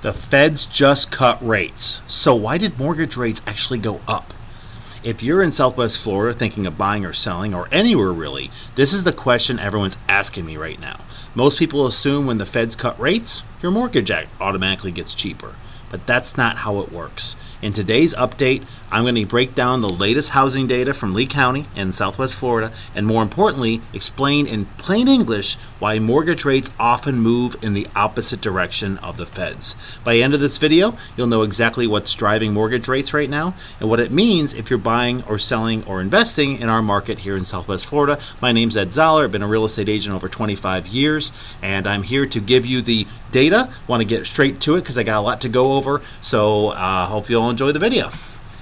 The Feds just cut rates. So why did mortgage rates actually go up? If you're in Southwest Florida thinking of buying or selling, or anywhere really, this is the question everyone's asking me right now. Most people assume when the Feds cut rates, your mortgage automatically gets cheaper. But that's not how it works. In today's update, I'm going to break down the latest housing data from Lee County in Southwest Florida, and more importantly, explain in plain English why mortgage rates often move in the opposite direction of the Feds. By the end of this video, you'll know exactly what's driving mortgage rates right now and what it means if you're buying or selling or investing in our market here in Southwest Florida. My name's Ed Zoller. I've been a real estate agent over 25 years, and I'm here to give you the data. Want to get straight to it because I got a lot to go over, so hope you'll enjoy the video.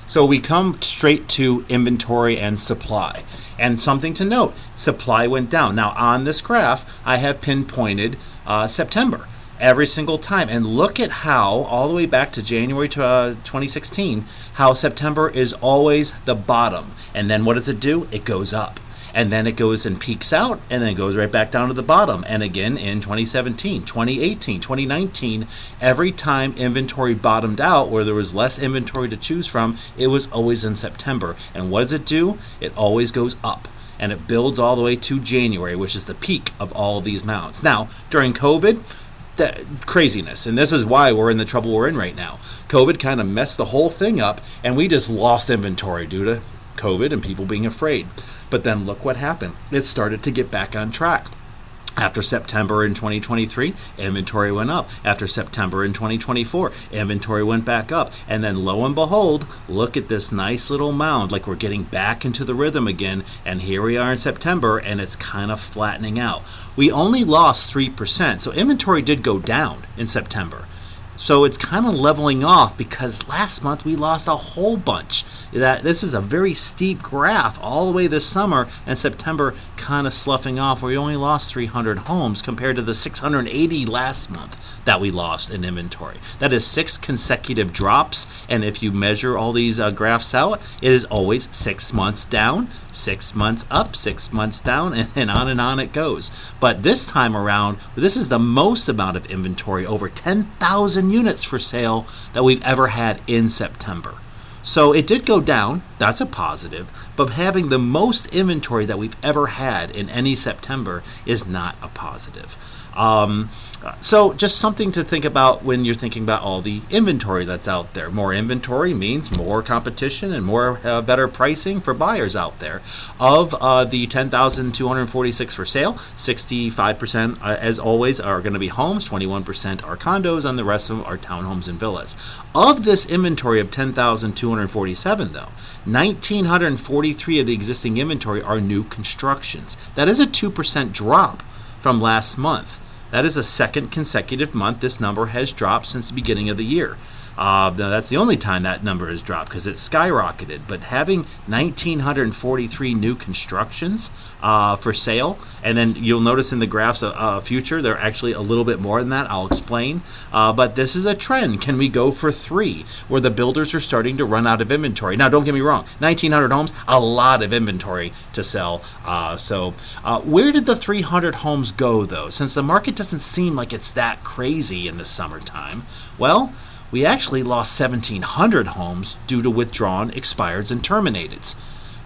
So we come straight to inventory and supply. And something to note, supply went down. Now on this graph, I have pinpointed September every single time. And look at how, all the way back to January 2016, how September is always the bottom. And then what does it do? It goes up. And then it goes and peaks out, and then it goes right back down to the bottom. And again in 2017, 2018, 2019, every time inventory bottomed out where there was less inventory to choose from, it was always in September. And what does it do? It always goes up. And it builds all the way to January, which is the peak of all of these mounts. Now, during COVID, that craziness, and this is why we're in the trouble we're in right now. COVID kind of messed the whole thing up, and we just lost inventory due to COVID and people being afraid. But then look what happened. It started to get back on track. After September in 2023, inventory went up. After September in 2024, inventory went back up. And then lo and behold, look at this nice little mound, like we're getting back into the rhythm again. And here we are in September, and it's kind of flattening out. We only lost 3%, so inventory did go down in September. So it's kind of leveling off because last month we lost a whole bunch. This is a very steep graph all the way this summer, and September kind of sloughing off where we only lost 300 homes compared to the 680 last month that we lost in inventory. That is 6 consecutive drops, and if you measure all these graphs out, it is always 6 months down, 6 months up, 6 months down, and on it goes. But this time around, this is the most amount of inventory, over 10,000 units for sale that we've ever had in September. So it did go down, that's a positive, but having the most inventory that we've ever had in any September is not a positive. So just something to think about when you're thinking about all the inventory that's out there. More inventory means more competition and more better pricing for buyers out there. Of the 10,246 for sale, 65% as always are going to be homes, 21% are condos, and the rest of them are townhomes and villas. Of this inventory of 10,247 though, 1,943 of the existing inventory are new constructions. That is a 2% drop from last month. That is a second consecutive month this number has dropped since the beginning of the year. Now that's the only time that number has dropped because it's skyrocketed. But having 1,943 new constructions for sale, and then you'll notice in the graphs future, they're actually a little bit more than that. I'll explain. But this is a trend. Can we go for 3 where the builders are starting to run out of inventory? Now, don't get me wrong. 1,900 homes, a lot of inventory to sell. So where did the 300 homes go, though? Since the market doesn't seem like it's that crazy in the summertime, well, we actually lost 1,700 homes due to withdrawn, expireds, and terminateds.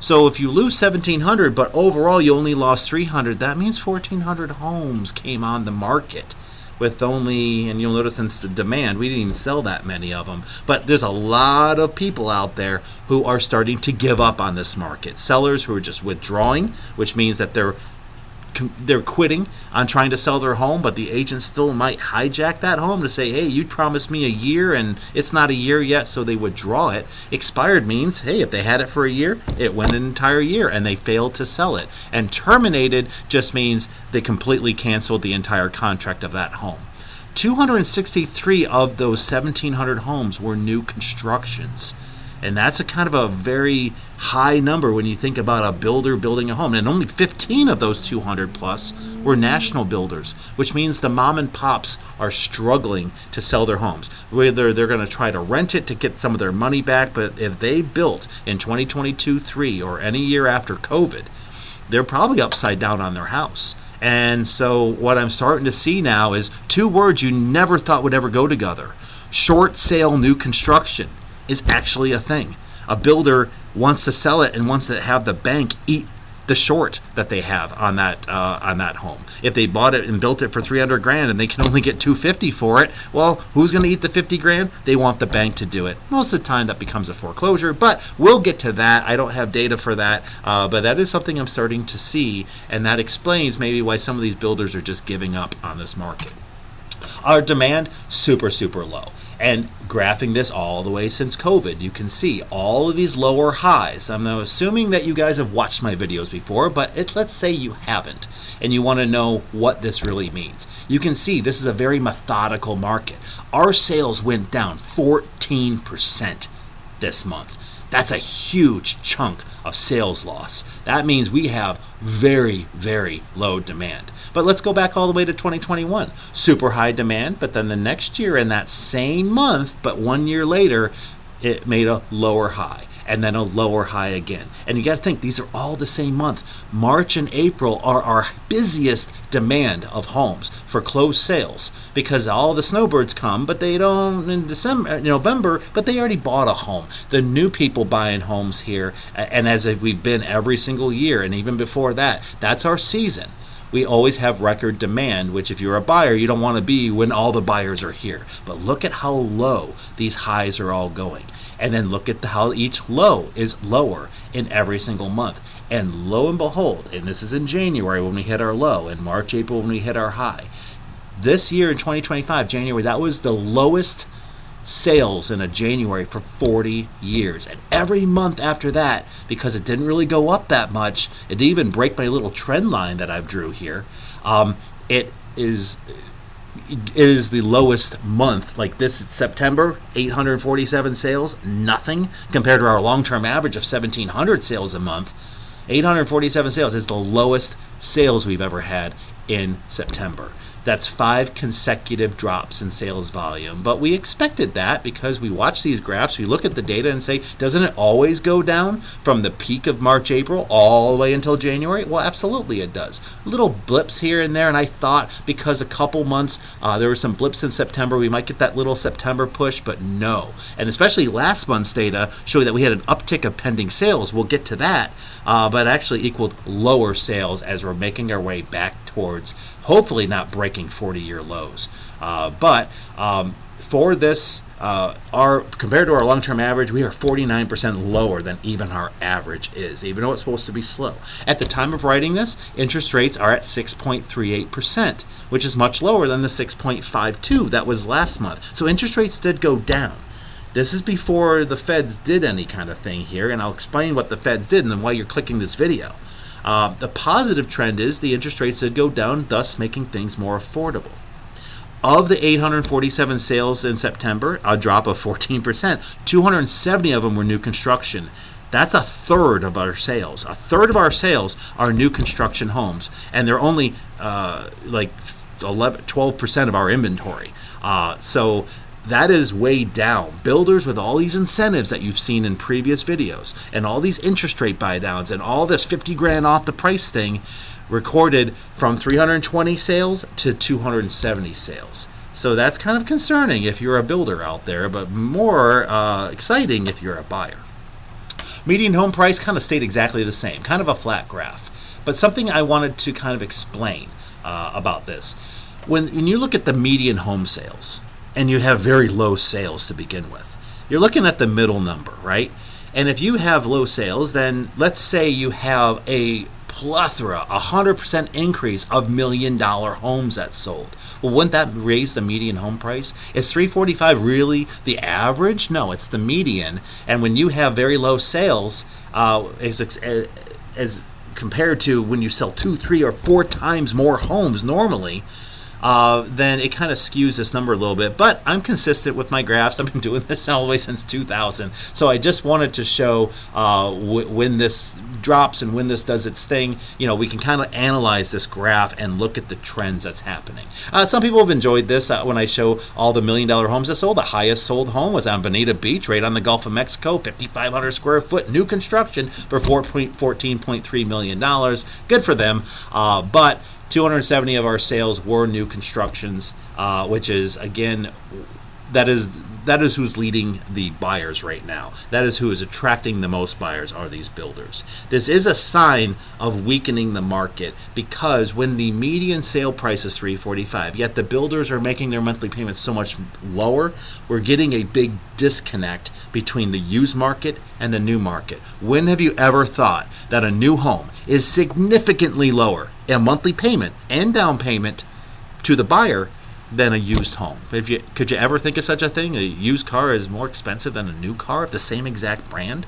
So if you lose 1,700, but overall you only lost 300, that means 1,400 homes came on the market with only, and you'll notice in the demand, we didn't even sell that many of them. But there's a lot of people out there who are starting to give up on this market. Sellers who are just withdrawing, which means that they're quitting on trying to sell their home, but the agent still might hijack that home to say, hey, you promised me a year and it's not a year yet, so they withdraw it. Expired means, hey, if they had it for a year, it went an entire year and they failed to sell it. And terminated just means they completely canceled the entire contract of that home. 263 of those 1,700 homes were new constructions. And that's a kind of a very high number when you think about a builder building a home. And only 15 of those 200 plus were national builders, which means the mom and pops are struggling to sell their homes. Whether they're going to try to rent it to get some of their money back, but if they built in 2022-3 or any year after COVID, they're probably upside down on their house. And so what I'm starting to see now is 2 words you never thought would ever go together: Short sale new construction is actually a thing. A builder wants to sell it and wants to have the bank eat the short that they have on that home. If they bought it and built it for $300,000 and they can only get $250,000 for it, well, who's going to eat the $50,000? They want the bank to do it. Most of the time that becomes a foreclosure, but we'll get to that. I don't have data for that, but that is something I'm starting to see, and that explains maybe why some of these builders are just giving up on this market. Our demand, super, super low. And graphing this all the way since COVID, you can see all of these lower highs. I'm now assuming that you guys have watched my videos before, but let's say you haven't, and you want to know what this really means. You can see this is a very methodical market. Our sales went down 14% this month. That's a huge chunk of sales loss. That means we have very, very low demand. But let's go back all the way to 2021. Super high demand, but then the next year in that same month, but 1 year later, it made a lower high and then a lower high again. And you got to think, these are all the same month. March and April are our busiest demand of homes for closed sales because all the snowbirds come, but they don't in November, but they already bought a home. The new people buying homes here, and as we've been every single year, and even before that, that's our season. We always have record demand, which if you're a buyer, you don't want to be when all the buyers are here. But look at how low these highs are all going. And then look at how each low is lower in every single month. And lo and behold, and this is in January when we hit our low, and March, April when we hit our high. This year in 2025, January, that was the lowest sales in a January for 40 years. And every month after that, because it didn't really go up that much, it didn't even break my little trend line that I've drew here, it is the lowest month. Like this September, 847 sales, nothing compared to our long-term average of 1,700 sales a month. 847 sales is the lowest sales we've ever had in September. That's 5 consecutive drops in sales volume. But we expected that because we watch these graphs, we look at the data and say, doesn't it always go down from the peak of March, April all the way until January? Well, absolutely it does. Little blips here and there, and I thought because a couple months, there were some blips in September, we might get that little September push, but no. And especially last month's data showed that we had an uptick of pending sales. We'll get to that, but actually equaled lower sales as we're making our way back towards hopefully not breaking 40-year lows. But for this, compared to our long-term average, we are 49% lower than even our average is, even though it's supposed to be slow. At the time of writing this, interest rates are at 6.38%, which is much lower than the 6.52 that was last month. So interest rates did go down. This is before the Feds did any kind of thing here, and I'll explain what the Feds did and then why you're clicking this video. The positive trend is the interest rates did go down, thus making things more affordable. Of the 847 sales in September, a drop of 14%, 270 of them were new construction. That's a third of our sales. A third of our sales are new construction homes, and they're only like 12% of our inventory. So that is way down. Builders with all these incentives that you've seen in previous videos and all these interest rate buy downs and all this 50 grand off the price thing recorded from 320 sales to 270 sales. So that's kind of concerning if you're a builder out there, but more exciting if you're a buyer. Median home price kind of stayed exactly the same, kind of a flat graph. But something I wanted to kind of explain about this. When you look at the median home sales, and you have very low sales to begin with, you're looking at the middle number, right? And if you have low sales, then let's say you have a plethora, 100% increase of $1 million homes that sold. Well, wouldn't that raise the median home price? Is $345 really the average? No, it's the median. And when you have very low sales, as compared to when you sell 2, 3, or 4 times more homes normally, then it kind of skews this number a little bit. But I'm consistent with my graphs. I've been doing this all the way since 2000. So I just wanted to show when this drops and when this does its thing, we can kind of analyze this graph and look at the trends that's happening. Some people have enjoyed this when I show all the $1 million homes that sold. The highest sold home was on Bonita Beach, right on the Gulf of Mexico, 5,500 square foot, new construction for $14.3 million. Good for them. But 270 of our sales were new constructions, which is, again, that is who's leading the buyers right now. That is who is attracting the most buyers, are these builders. This is a sign of weakening the market, because when the median sale price is $345, yet the builders are making their monthly payments so much lower, we're getting a big disconnect between the used market and the new market. When have you ever thought that a new home is significantly lower in monthly payment and down payment to the buyer than a used home? Could you ever think of such a thing? A used car is more expensive than a new car of the same exact brand?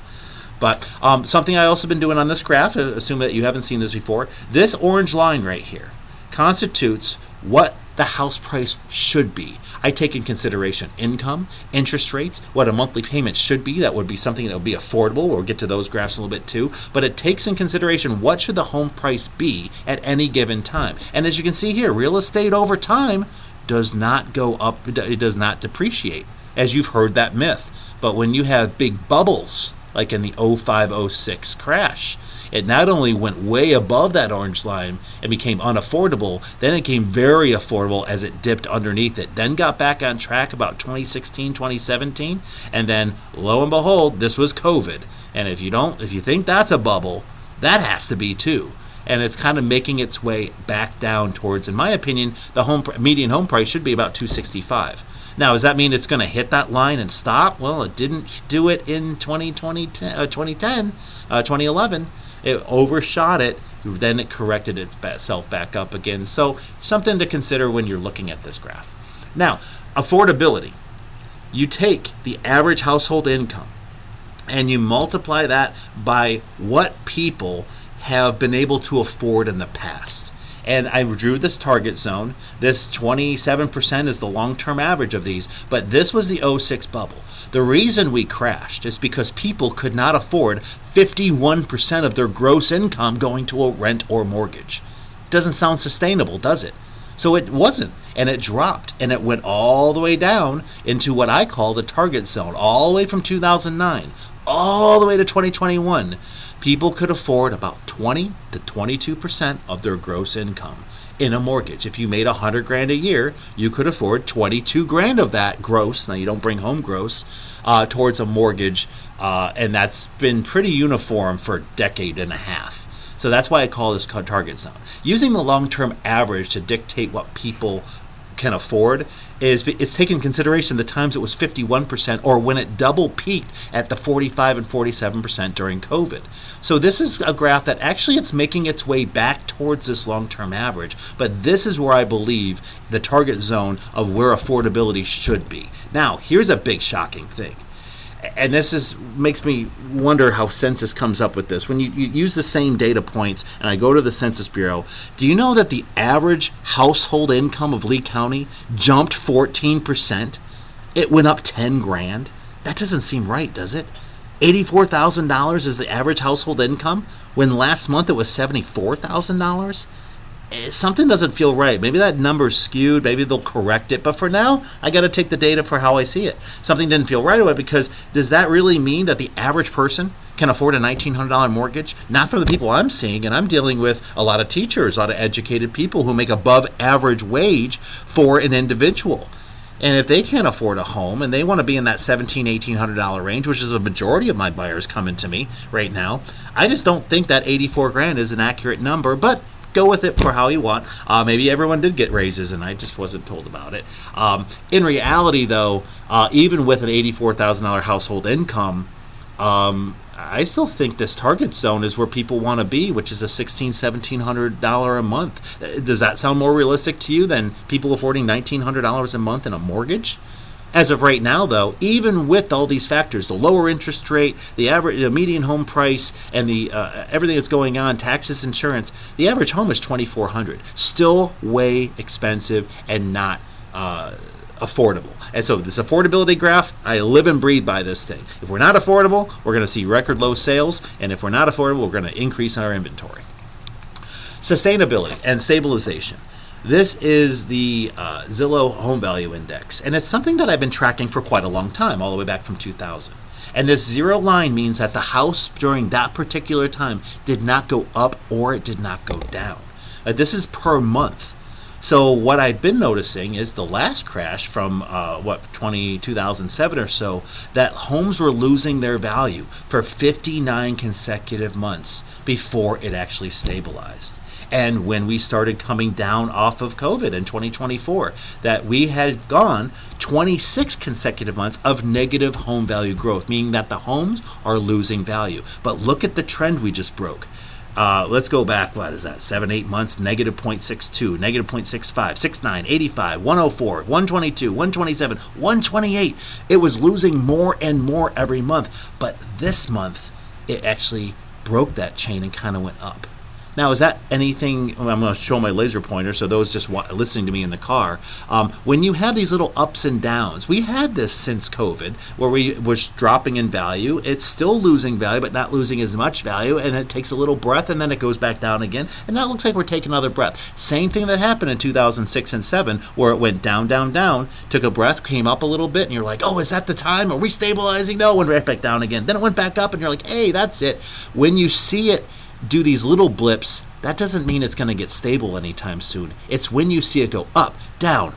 But something I also been doing on this graph, assume that you haven't seen this before, this orange line right here constitutes what the house price should be. I take in consideration income, interest rates, what a monthly payment should be. That would be something that would be affordable. We'll get to those graphs a little bit too. But it takes in consideration what should the home price be at any given time. And as you can see here, real estate over time does not go up, it does not depreciate, as you've heard that myth. But when you have big bubbles, like in the 05-06 crash, it not only went way above that orange line and became unaffordable, then it became very affordable as it dipped underneath it, then got back on track about 2016, 2017, and then lo and behold, this was COVID. And if you think that's a bubble, that has to be too. And it's kind of making its way back down towards, in my opinion, the median home price should be about $265. Now, does that mean it's going to hit that line and stop? Well, it didn't do it in 2011. It overshot it, then it corrected itself back up again. So something to consider when you're looking at this graph. Now, affordability. You take the average household income and you multiply that by what people have been able to afford in the past. And I drew this target zone. This 27% is the long-term average of these, but this was the 06 bubble. The reason we crashed is because people could not afford 51% of their gross income going to a rent or mortgage. Doesn't sound sustainable, does it? So it wasn't, and it dropped, and it went all the way down into what I call the target zone, all the way from 2009, all the way to 2021. People could afford about 20 to 22% of their gross income in a mortgage. If you made $100,000 a year, you could afford $22,000 of that gross. Now you don't bring home gross towards a mortgage, and that's been pretty uniform for a decade and a half. So that's why I call this target zone. Using the long-term average to dictate what people can afford it's taken into consideration the times it was 51%, or when it double peaked at the 45 and 47% during COVID. So this is a graph that actually it's making its way back towards this long-term average, but this is where I believe the target zone of where affordability should be. Now, here's a big shocking thing. And this makes me wonder how Census comes up with this. When you use the same data points, and I go to the Census Bureau, do you know that the average household income of Lee County jumped 14%? It went up $10,000. That doesn't seem right, does it? $84,000 is the average household income, when last month it was $74,000? Something doesn't feel right. Maybe that number's skewed. Maybe they'll correct it. But for now, I got to take the data for how I see it. Something didn't feel right away, because does that really mean that the average person can afford a $1,900 mortgage? Not from the people I'm seeing, and I'm dealing with a lot of teachers, a lot of educated people who make above average wage for an individual. And if they can't afford a home and they want to be in that $1,700, $1,800 range, which is the majority of my buyers coming to me right now, I just don't think that $84,000 is an accurate number. But go with it for how you want. Maybe everyone did get raises and I just wasn't told about it. In reality, though, even with an $84,000 household income, I still think this target zone is where people want to be, which is a $1,600, $1,700 a month. Does that sound more realistic to you than people affording $1,900 a month in a mortgage? As of right now, though, even with all these factors, the lower interest rate, the median home price, and the everything that's going on, taxes, insurance, the average home is $2,400. Still way expensive and not affordable. And so this affordability graph, I live and breathe by this thing. If we're not affordable, we're going to see record low sales, and if we're not affordable, we're going to increase our inventory. Sustainability and stabilization. This is the Zillow Home Value Index, and it's something that I've been tracking for quite a long time, all the way back from 2000. And this zero line means that the house during that particular time did not go up or it did not go down. This is per month. So what I've been noticing is the last crash from 2007 or so, that homes were losing their value for 59 consecutive months before it actually stabilized. And when we started coming down off of COVID in 2024, that we had gone 26 consecutive months of negative home value growth, meaning that the homes are losing value. But look at the trend we just broke. Let's go back, what is that, 7-8 months, negative 0.62, negative 0.65, 69, 85, 104, 122, 127, 128. It was losing more and more every month. But this month, it actually broke that chain and kind of went up. Now, is that anything? I'm going to show my laser pointer, so those just listening to me in the car. When you have these little ups and downs, we had this since COVID, where we was dropping in value. It's still losing value, but not losing as much value, and then it takes a little breath, and then it goes back down again, and now it looks like we're taking another breath. Same thing that happened in 2006 and 7, where it went down, down, down, took a breath, came up a little bit, and you're like, oh, is that the time? Are we stabilizing? No, went right back down again. Then it went back up, and you're like, hey, that's it. When you see it do these little blips, that doesn't mean it's going to get stable anytime soon. It's when you see it go up, down,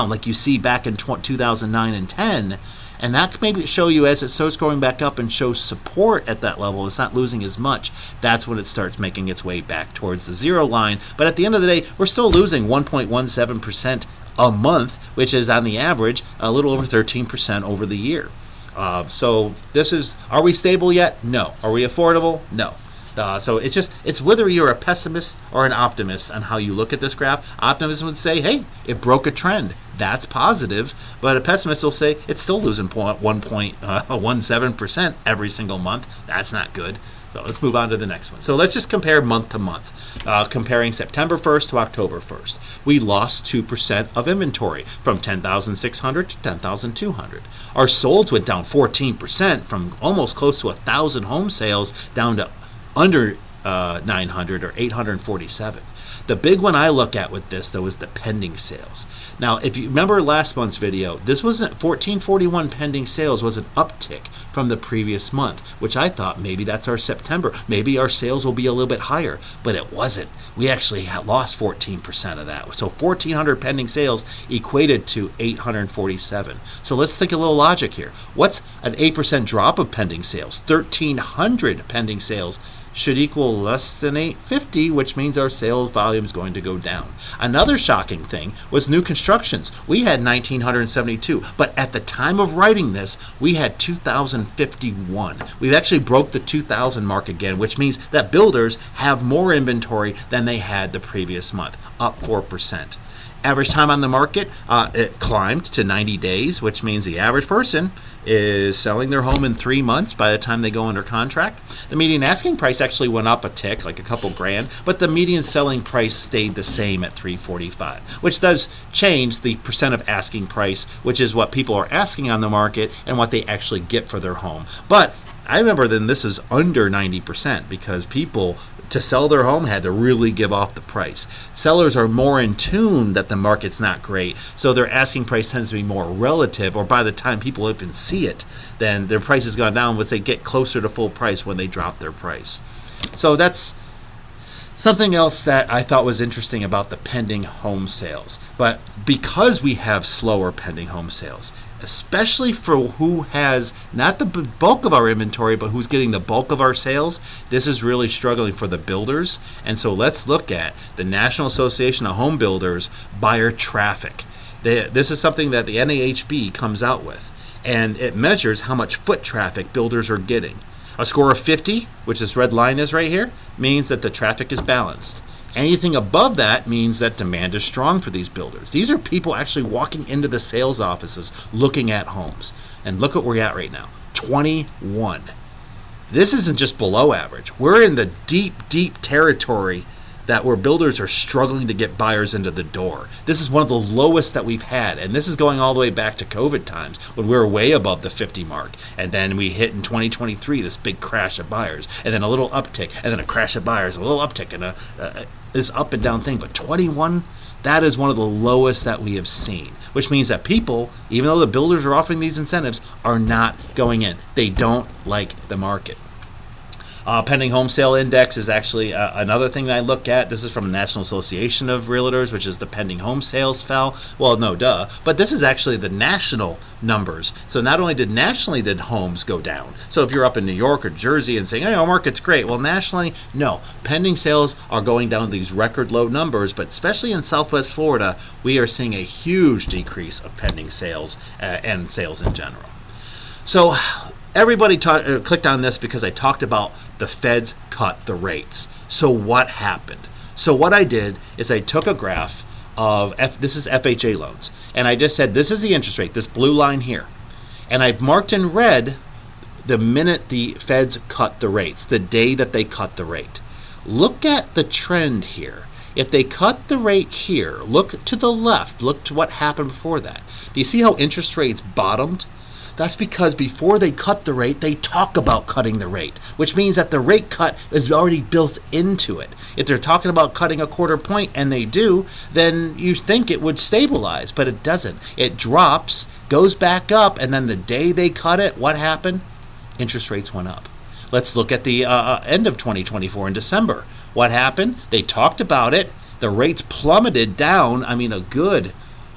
like you see back in 2009 and 10, and that maybe show you as it starts going back up and shows support at that level, it's not losing as much. That's when it starts making its way back towards the zero line. But at the end of the day, we're still losing 1.17% a month, which is on the average a little over 13% over the year. So this is, are we stable yet? No. Are we affordable? No. So it's whether you're a pessimist or an optimist on how you look at this graph. Optimists would say, hey, it broke a trend. That's positive. But a pessimist will say it's still losing 1.17% every single month. That's not good. So let's move on to the next one. So let's just compare month to month, comparing September 1st to October 1st. We lost 2% of inventory from 10,600 to 10,200. Our solds went down 14% from almost close to 1,000 home sales down to under 900 or 847. The big one I look at with this, though, is the pending sales. Now, if you remember last month's video, this wasn't 1441 pending sales was an uptick from the previous month, which I thought maybe that's our September. Maybe our sales will be a little bit higher, but it wasn't. We actually lost 14% of that. So 1,400 pending sales equated to 847. So let's think a little logic here. What's an 8% drop of pending sales? 1,300 pending sales should equal less than 850, which means our sales volume is going to go down. Another shocking thing was new constructions. We had 1,972, but at the time of writing this, we had 2,051. We've actually broke the 2,000 mark again, which means that builders have more inventory than they had the previous month, up 4%. Average time on the market, it climbed to 90 days, which means the average person is selling their home in 3 months by the time they go under contract. The median asking price actually went up a tick, like a couple grand, but the median selling price stayed the same at $345, which does change the percent of asking price, which is what people are asking on the market and what they actually get for their home. But I remember then this is under 90% because people to sell their home had to really give off the price. Sellers are more in tune that the market's not great, so their asking price tends to be more relative, or by the time people even see it, then their price has gone down once they get closer to full price when they drop their price. So that's something else that I thought was interesting about the pending home sales. But because we have slower pending home sales, especially for who has not the bulk of our inventory, but who's getting the bulk of our sales, this is really struggling for the builders. And so let's look at the National Association of Home Builders buyer traffic. This is something that the NAHB comes out with, and it measures how much foot traffic builders are getting. A score of 50, which this red line is right here, means that the traffic is balanced. Anything above that means that demand is strong for these builders. These are people actually walking into the sales offices looking at homes. And look what we're at right now, 21. This isn't just below average. We're in the deep, deep territory that where builders are struggling to get buyers into the door. This is one of the lowest that we've had, and this is going all the way back to COVID times when we were way above the 50 mark, and then we hit in 2023 this big crash of buyers, and then a little uptick, and then a crash of buyers, a little uptick, and this up and down thing. But 21, that is one of the lowest that we have seen, which means that people, even though the builders are offering these incentives, are not going in. They don't like the market. Pending home sale index is actually another thing that I look at. This is from the National Association of Realtors, which is the pending home sales fell. Well, no, duh. But this is actually the national numbers. So not only did nationally did homes go down. So if you're up in New York or Jersey and saying, hey, our market's great. Well, nationally, no. Pending sales are going down to these record low numbers, but especially in Southwest Florida, we are seeing a huge decrease of pending sales and sales in general. So everybody clicked on this because I talked about the Feds cut the rates. So what happened? So what I did is I took a graph of this is FHA loans, and I just said this is the interest rate, this blue line here, and I marked in red the minute the Feds cut the rates, the day that they cut the rate. Look at the trend here. If they cut the rate here, look to the left, look to what happened before that. Do you see how interest rates bottomed? That's because before they cut the rate, they talk about cutting the rate, which means that the rate cut is already built into it. If they're talking about cutting a quarter point, and they do, then you think it would stabilize, but it doesn't. It drops, goes back up, and then the day they cut it, what happened? Interest rates went up. Let's look at the end of 2024 in December. What happened? They talked about it. The rates plummeted down, a good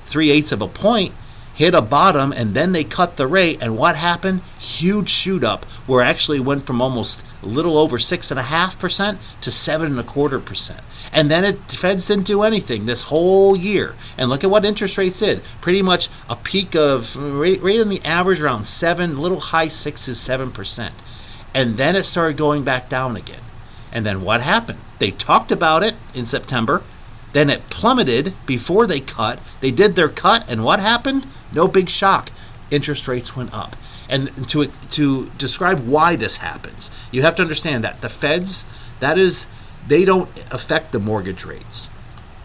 3/8 of a point, hit a bottom, and then they cut the rate, and what happened? Huge shoot up, where it actually went from almost a little over 6.5% to 7.25%. And then the Feds didn't do anything this whole year. And look at what interest rates did. Pretty much a peak of right in the average around 7, little high 6s, 7%. And then it started going back down again. And then what happened? They talked about it in September. Then it plummeted before they cut. They did their cut, and what happened? No big shock. Interest rates went up. And to describe why this happens, you have to understand that the Feds, they don't affect the mortgage rates.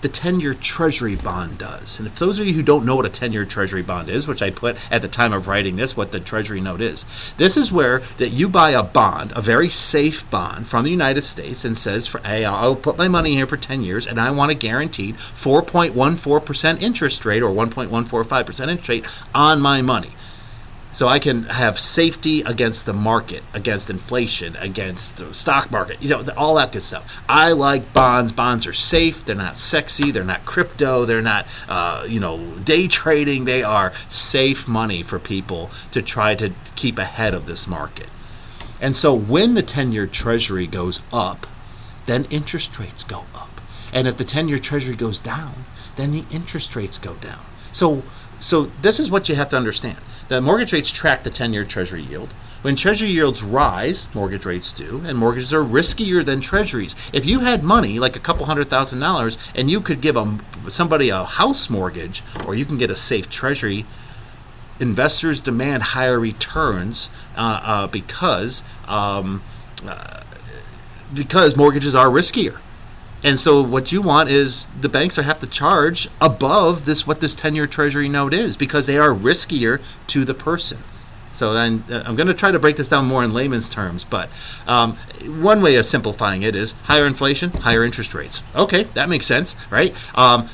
The 10-year Treasury bond does. And if those of you who don't know what a 10-year Treasury bond is, which I put at the time of writing this, what the Treasury note is, this is where that you buy a bond, a very safe bond from the United States, and says, hey, I'll put my money here for 10 years, and I want a guaranteed 4.14% interest rate or 1.145% interest rate on my money. So I can have safety against the market, against inflation, against the stock market, all that good stuff. I like bonds. Bonds are safe. They're not sexy. They're not crypto. They're not, day trading. They are safe money for people to try to keep ahead of this market. And so when the 10-year Treasury goes up, then interest rates go up. And if the 10-year Treasury goes down, then the interest rates go down. So this is what you have to understand. The mortgage rates track the 10-year Treasury yield. When Treasury yields rise, mortgage rates do, and mortgages are riskier than Treasuries. If you had money, like a couple $100,000, and you could give somebody a house mortgage, or you can get a safe Treasury, investors demand higher returns because mortgages are riskier. And so what you want is the banks have to charge above what this 10-year Treasury note is, because they are riskier to the person. So then I'm going to try to break this down more in layman's terms, but one way of simplifying it is higher inflation, higher interest rates. Okay, that makes sense, right?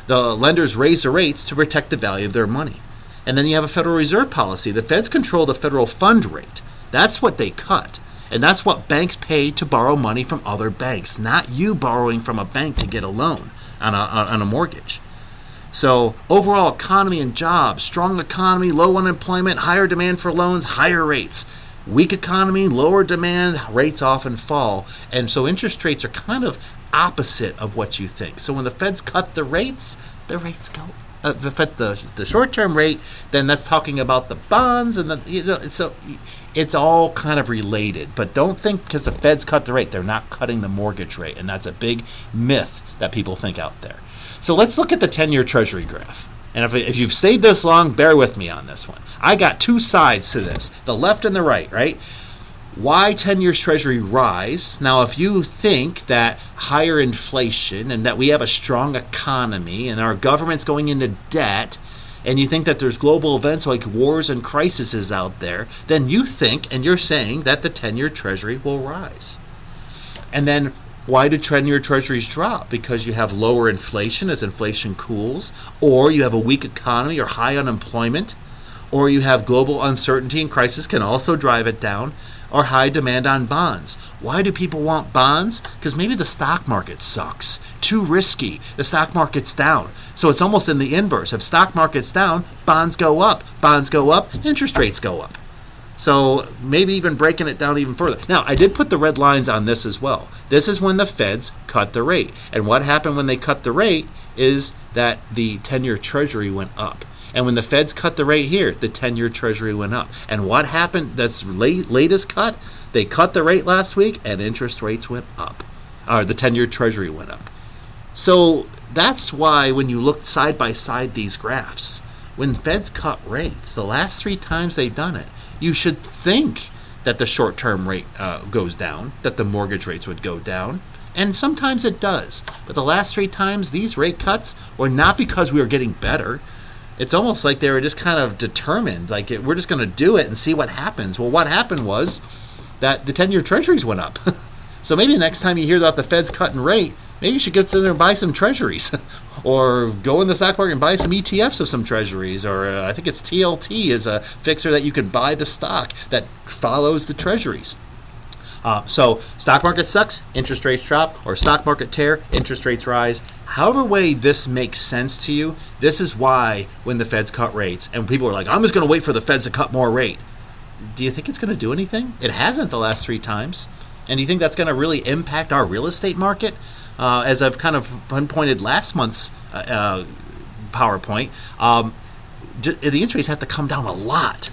The lenders raise the rates to protect the value of their money. And then you have a Federal Reserve policy. The Feds control the federal fund rate. That's what they cut. And that's what banks pay to borrow money from other banks, not you borrowing from a bank to get a loan on a mortgage. So overall economy and jobs, strong economy, low unemployment, higher demand for loans, higher rates. Weak economy, lower demand, rates often fall. And so interest rates are kind of opposite of what you think. So when the Feds cut the rates go the short-term rate, then that's talking about the bonds, and so it's all kind of related. But don't think because the Feds cut the rate, they're not cutting the mortgage rate, and that's a big myth that people think out there. So let's look at the 10-year Treasury graph. And if you've stayed this long, bear with me on this one. I got two sides to this, the left and the right? Why 10-year Treasury rise? Now, if you think that higher inflation and that we have a strong economy and our government's going into debt, and you think that there's global events like wars and crises out there, then you think and you're saying that the 10-year Treasury will rise. And then why do 10-year Treasuries drop? Because you have lower inflation as inflation cools, or you have a weak economy or high unemployment, or you have global uncertainty and crisis can also drive it down, or high demand on bonds. Why do people want bonds? Because maybe the stock market sucks. Too risky. The stock market's down. So it's almost in the inverse. If stock market's down, bonds go up. Bonds go up, interest rates go up. So maybe even breaking it down even further. Now, I did put the red lines on this as well. This is when the Feds cut the rate. And what happened when they cut the rate is that the 10-year Treasury went up. And when the Feds cut the rate here, the 10-year Treasury went up. And what happened? That's latest cut. They cut the rate last week, and interest rates went up. Or the 10-year Treasury went up. So that's why when you look side by side these graphs, when Feds cut rates, the last 3 times they've done it, you should think that the short-term rate goes down, that the mortgage rates would go down. And sometimes it does. But the last 3 times, these rate cuts were not because we were getting better. It's almost like they were just kind of determined, like we're just going to do it and see what happens. Well, what happened was that the 10-year Treasuries went up. So maybe the next time you hear about the Fed's cutting rate, maybe you should get in there and buy some Treasuries. Or go in the stock market and buy some ETFs of some Treasuries. Or I think it's TLT is a fixer that you can buy the stock that follows the Treasuries. So stock market sucks, interest rates drop, or stock market tear, interest rates rise. However way this makes sense to you, this is why when the Feds cut rates, and people are like, I'm just going to wait for the Feds to cut more rate. Do you think it's going to do anything? It hasn't the last 3 times. And do you think that's going to really impact our real estate market? As I've kind of pinpointed last month's PowerPoint, the interest rates have to come down a lot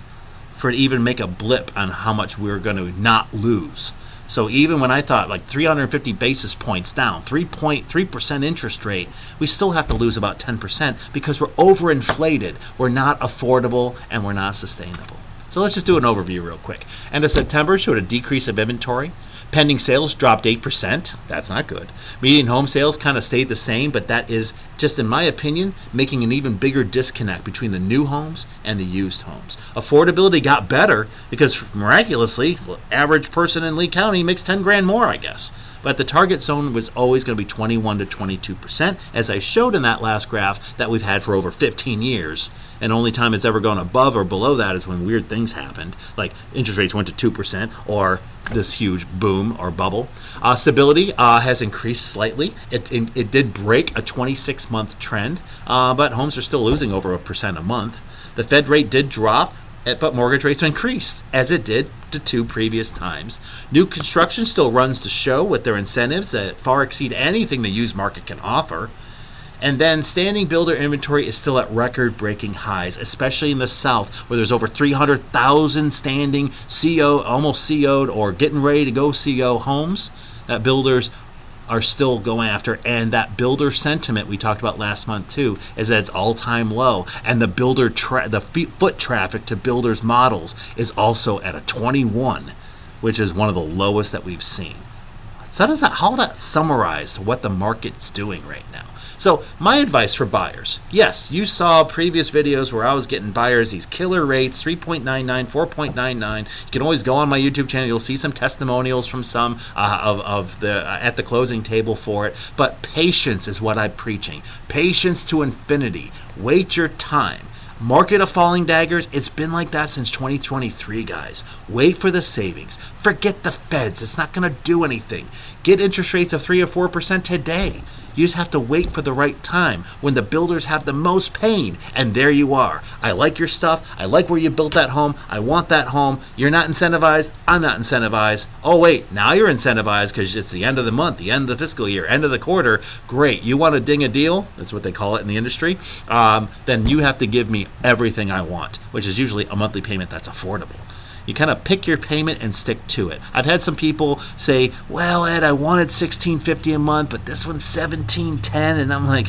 for it to even make a blip on how much we're going to not lose. So even when I thought like 350 basis points down, 3.3% interest rate, we still have to lose about 10% because we're overinflated, we're not affordable, and we're not sustainable. So let's just do an overview real quick. End of September showed a decrease of inventory. Pending sales dropped 8%. That's not good. Median home sales kind of stayed the same, but that is, just in my opinion, making an even bigger disconnect between the new homes and the used homes. Affordability got better because miraculously, the average person in Lee County makes 10 grand more, I guess. But the target zone was always going to be 21 to 22%, as I showed in that last graph that we've had for over 15 years. And only time it's ever gone above or below that is when weird things happened, like interest rates went to 2% or this huge boom or bubble. Stability has increased slightly. It did break a 26-month trend, but homes are still losing over 1% a month. The Fed rate did drop, but mortgage rates increased, as it did to 2 previous times. New construction still runs the show with their incentives that far exceed anything the used market can offer. And then standing builder inventory is still at record-breaking highs, especially in the South, where there's over 300,000 standing CO, almost CO'd, or getting ready to go CO homes that builders are still going after. And that builder sentiment we talked about last month too is at its all-time low. And the builder foot traffic to builders models is also at a 21, which is one of the lowest that we've seen. So how that summarize what the market's doing right now? So my advice for buyers, yes, you saw previous videos where I was getting buyers these killer rates, 3.99, 4.99. You can always go on my YouTube channel. You'll see some testimonials from some at the closing table for it. But patience is what I'm preaching. Patience to infinity. Wait your time. Market of falling daggers, it's been like that since 2023, guys. Wait for the savings. Forget the Feds. It's not going to do anything. Get interest rates of 3 or 4% today. You just have to wait for the right time when the builders have the most pain. And there you are. I like your stuff. I like where you built that home. I want that home. You're not incentivized. I'm not incentivized. Oh, wait, now you're incentivized because it's the end of the month, the end of the fiscal year, end of the quarter. Great. You want to ding a deal? That's what they call it in the industry. Then you have to give me everything I want, which is usually a monthly payment that's affordable. You kind of pick your payment and stick to it. I've had some people say, well, Ed, I wanted $1,650 a month, but this one's $1,710. And I'm like,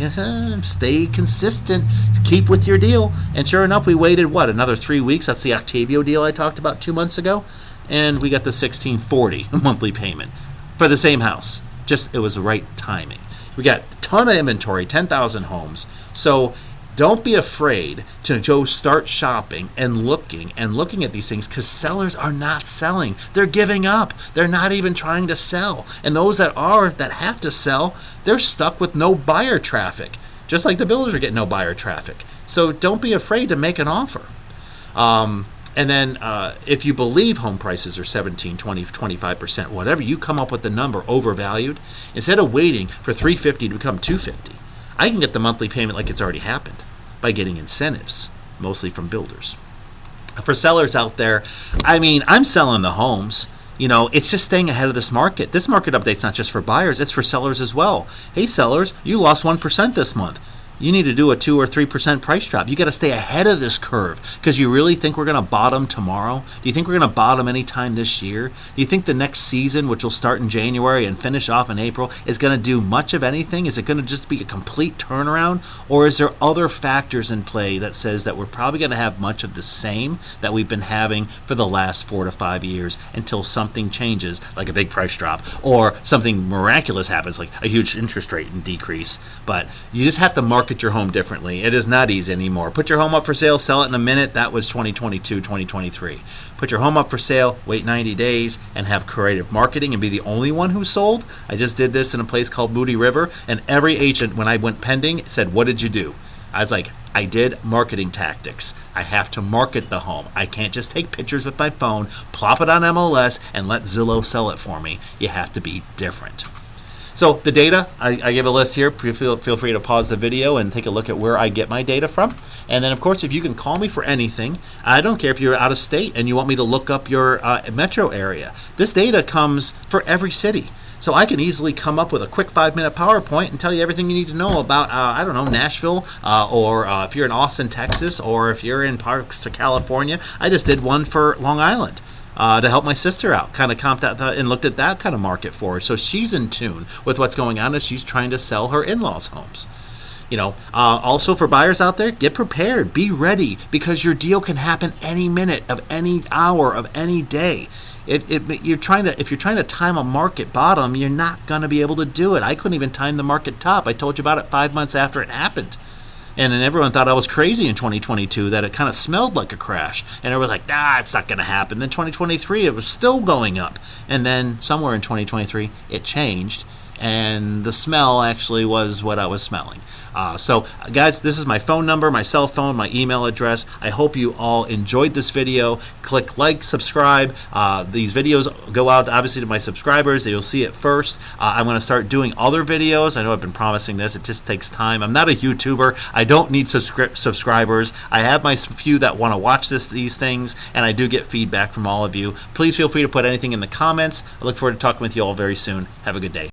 stay consistent. Keep with your deal. And sure enough, we waited, another 3 weeks? That's the Octavio deal I talked about 2 months ago. And we got the $1,640 monthly payment for the same house. Just, it was the right timing. We got a ton of inventory, 10,000 homes. So don't be afraid to go start shopping and looking at these things, because sellers are not selling. They're giving up. They're not even trying to sell. And those that have to sell, they're stuck with no buyer traffic, just like the builders are getting no buyer traffic. So don't be afraid to make an offer. And then if you believe home prices are 17, 20, 25%, whatever, you come up with the number overvalued, instead of waiting for $350 to become $250, I can get the monthly payment like it's already happened by getting incentives, mostly from builders. For sellers out there, I mean, I'm selling the homes. You know, it's just staying ahead of this market. This market update's not just for buyers, it's for sellers as well. Hey, sellers, you lost 1% this month. You need to do a 2 or 3% price drop. You got to stay ahead of this curve, because you really think we're going to bottom tomorrow? Do you think we're going to bottom anytime this year? Do you think the next season, which will start in January and finish off in April, is going to do much of anything? Is it going to just be a complete turnaround? Or is there other factors in play that says that we're probably going to have much of the same that we've been having for the last 4 to 5 years until something changes, like a big price drop, or something miraculous happens, like a huge interest rate decrease? But you just have to market your home differently. It is not easy anymore. Put your home up for sale, sell it in a minute. That was 2022, 2023. Put your home up for sale, wait 90 days, and have creative marketing and be the only one who sold. I just did this in a place called Moody River, and every agent, when I went pending, said, "What did you do?" I was like, I did marketing tactics. I have to market the home. I can't just take pictures with my phone, plop it on MLS, and let Zillow sell it for me. You have to be different. So the data, I give a list here. Feel free to pause the video and take a look at where I get my data from. And then, of course, if you can call me for anything, I don't care if you're out of state and you want me to look up your metro area. This data comes for every city. So I can easily come up with a quick 5-minute PowerPoint and tell you everything you need to know about, I don't know, Nashville, or if you're in Austin, Texas, or if you're in parts of California. I just did one for Long Island. To help my sister out, kind of comped out and looked at that kind of market for her. So she's in tune with what's going on as she's trying to sell her in-laws' homes. You know, also for buyers out there, get prepared, be ready, because your deal can happen any minute of any hour of any day. If you're trying to time a market bottom, you're not going to be able to do it. I couldn't even time the market top. I told you about it 5 months after it happened. And then everyone thought I was crazy in 2022, that it kind of smelled like a crash. And everyone was like, nah, it's not going to happen. Then 2023, it was still going up. And then somewhere in 2023, it changed. And the smell actually was what I was smelling. So guys, this is my phone number, my cell phone, my email address. I hope you all enjoyed this video. Click like, subscribe. These videos go out obviously to my subscribers. You'll see it first. I'm going to start doing other videos. I know I've been promising this. It just takes time. I'm not a YouTuber. I don't need subscribers. I have my few that want to watch these things, and I do get feedback from all of you. Please feel free to put anything in the comments. I look forward to talking with you all very soon. Have a good day.